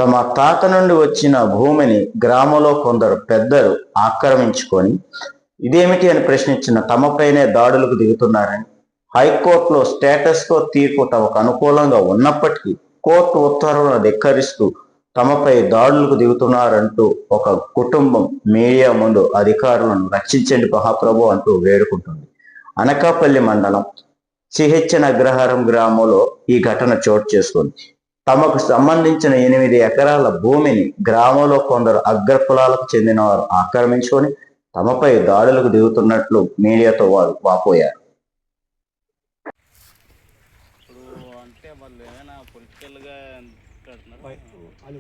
తమ తాత నుండి వచ్చిన భూమిని గ్రామంలో కొందరు పెద్దలు ఆక్రమించుకొని ఇదేమిటి అని ప్రశ్నించిన తమపైనే దాడులకు దిగుతున్నారని, హైకోర్టులో స్టేటస్ కో తీర్పు తమకు అనుకూలంగా ఉన్నప్పటికీ కోర్టు ఉత్తర్వులను ధిక్కరిస్తూ తమపై దాడులకు దిగుతున్నారంటూ ఒక కుటుంబం మీడియా ముందు అధికారులను రక్షించండి మహాప్రభు అంటూ వేడుకుంటుంది. అనకాపల్లి మండలం సిహెచ్ఎన్ అగ్రహారం గ్రామంలో ఈ ఘటన చోటు చేసుకుంది. తమకు సంబంధించిన 8 ఎకరాల భూమిని గ్రామంలో కొందరు అగ్రకులాలకు చెందిన వారు ఆక్రమించుకొని తమపై దాడులకు దిగుతున్నట్లు మీడియాతో వారు వాపోయారు.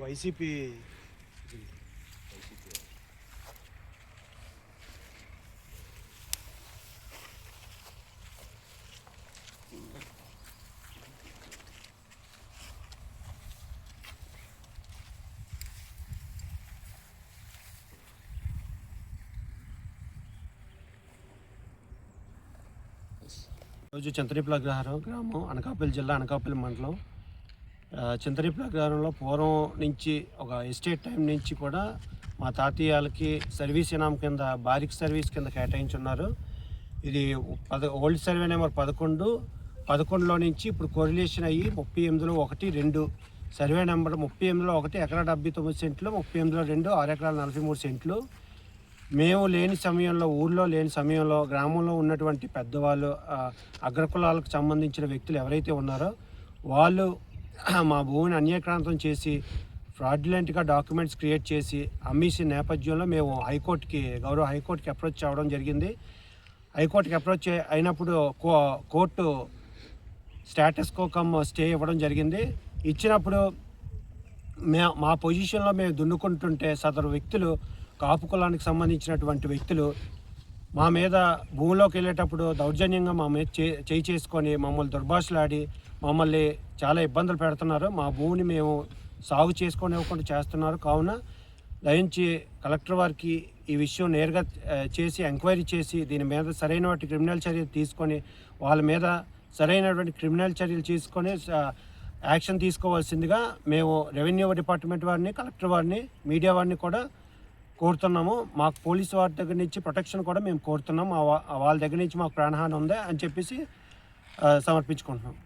వైసీపీ రోజు చింతరీపుల అగ్రహారం గ్రామం, అనకాపల్లి జిల్లా, అనకాపల్లి మండలం. చింతరీపుల అగ్రహారంలో పూర్వం నుంచి ఒక ఎస్టేట్ టైం నుంచి కూడా మా తాతయ్యలకి సర్వీస్ ఇనాం కింద బారిక్ సర్వీస్ కింద కేటాయించున్నారు. ఇది ఓల్డ్ సర్వే నెంబర్ 11లో నుంచి ఇప్పుడు కోరిలేషన్ అయ్యి 38లో 1, 2 సర్వే నెంబర్ 38లో 1 ఎకరా 79 సెంట్లు, 38లో 2 6 ఎకరాల 43 సెంట్లు. మేము లేని సమయంలో, ఊళ్ళో లేని సమయంలో గ్రామంలో ఉన్నటువంటి పెద్దవాళ్ళు, అగ్రకులాలకు సంబంధించిన వ్యక్తులు ఎవరైతే ఉన్నారో వాళ్ళు మా భూమిని అన్యాక్రాంతం చేసి ఫ్రాడ్యులెంట్గా డాక్యుమెంట్స్ క్రియేట్ చేసి అమ్మేసిన నేపథ్యంలో మేము గౌరవ హైకోర్టుకి అప్రోచ్ అవ్వడం జరిగింది. హైకోర్టుకి అప్రోచ్ అయినప్పుడు court status quo come stay ఇవ్వడం జరిగింది. ఇచ్చినప్పుడు మా పొజిషన్లో మేము దున్నుకుంటుంటే సదరు వ్యక్తులు, కాపు కులానికి సంబంధించినటువంటి వ్యక్తులు మా మీద భూమిలోకి వెళ్ళేటప్పుడు దౌర్జన్యంగా మా మీద చేయి చేసుకొని మమ్మల్ని దుర్భాషలాడి మమ్మల్ని చాలా ఇబ్బందులు పెడుతున్నారు. మా భూమిని మేము సాగు చేసుకోనివ్వకుండా చేస్తున్నారు. కావున దయించి కలెక్టర్ వారికి ఈ విషయం నేరుగా చేసి ఎంక్వైరీ చేసి దీని మీద సరైనటువంటి క్రిమినల్ చర్యలు తీసుకొని వాళ్ళ మీద సరైనటువంటి క్రిమినల్ చర్యలు తీసుకొని యాక్షన్ తీసుకోవాల్సిందిగా మేము రెవెన్యూ డిపార్ట్మెంట్ వారిని, కలెక్టర్ వారిని, మీడియా వారిని కూడా కోరుతున్నాము. మాకు పోలీసు వారి దగ్గర నుంచి ప్రొటెక్షన్ కూడా మేము కోరుతున్నాం. వాళ్ళ దగ్గర నుంచి మాకు ప్రాణహాని ఉంది అని చెప్పేసి సమర్పించుకుంటున్నాం.